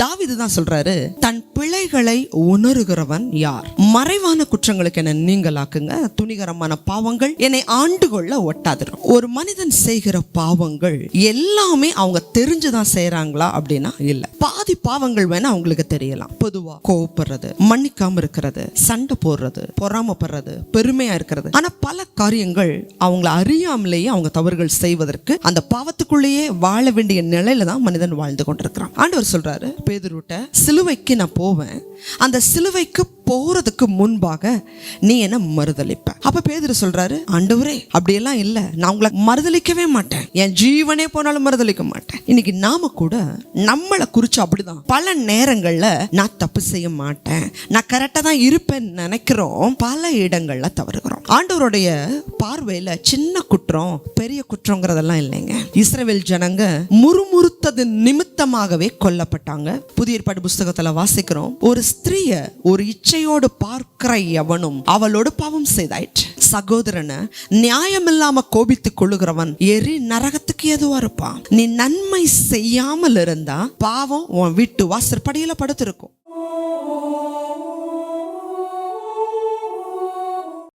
தாவீது தான் சொல்றாரு, தன் பிழைகளை உணர்கிறவன் யார்? மறைவான குற்றங்களுக்கு என்ன நீங்களாக்குங்க, துணிகரமான பாவங்கள் என்னை ஆண்டு கொள்ள ஒட்டாதிரும். ஒரு மனிதன் செய்கிற பாவங்கள் எல்லாமே அவங்க தெரிஞ்சுதான் செய்யறாங்களா அப்படின்னா இல்ல. பாதி பாவங்கள் வேணா அவங்களுக்கு தெரியலாம். பொதுவா கோவப்படுறது, மன்னிக்காம இருக்கிறது, சண்டை போடுறது, பொறாமப்படுறது, பெருமையா இருக்கிறது. ஆனா பல காரியங்கள் அவங்கள அறியாமலேயே அவங்க தவறுகள் செய்வதற்கு அந்த பாவத்துக்குள்ளேயே வாழ வேண்டிய நிலையில தான் மனிதன் வாழ்ந்து கொண்டிருக்கிறான். ஆண்டவர் சொல்றாரு பேதுருட்ட, சிலுவைக்கு நான் போவேன், அந்த சிலுவைக்கு போறதுக்கு முன்பாக நீ என்ன மறுதலிப்ப. அப்ப பேதுரு சொல்றாரு, ஆண்டவரே அப்படியெல்லாம் இல்ல, நான் உங்களை மறுதலிக்கவே மாட்டேன், என் ஜீவனே போனாலும் மறுதலிக்க மாட்டேன். இன்னைக்கு நாம கூட நம்மளை குறிச்சு அப்படிதான் பல நேரங்கள்ல நான் தப்பு செய்ய மாட்டேன், நான் கரெக்டா தான் இருப்பேன்னு நினைக்கிறோம். பல இடங்கள்ல தவறுகிறோம். ஆண்டவருடைய பார்வையில சின்ன குற்றம் பெரிய குற்றங்கிறதெல்லாம் இல்லைங்க. இஸ்ரவேல் ஜனங்க முறுமுறுத்தது நிமித்தமாகவே கொல்லப்பட்டாங்க. புதிய ஏற்பாடு புஸ்தகத்துல வாசிக்கிறோம், ஒரு ஸ்திரீய ஒரு இச்சையோடு பார்க்கிற எவனும் அவளோடு பாவம் செய்தாயிற்று. சகோதரனை நியாயமில்லாம கோபித்துக் கொள்ளுகிறவன் எரி நரகத்துக்கு எதுவா இருப்பான். நீ நன்மை செய்யாமல் இருந்தா பாவம் உன் வீட்டு வாசற்படியில படுத்திருக்கும்.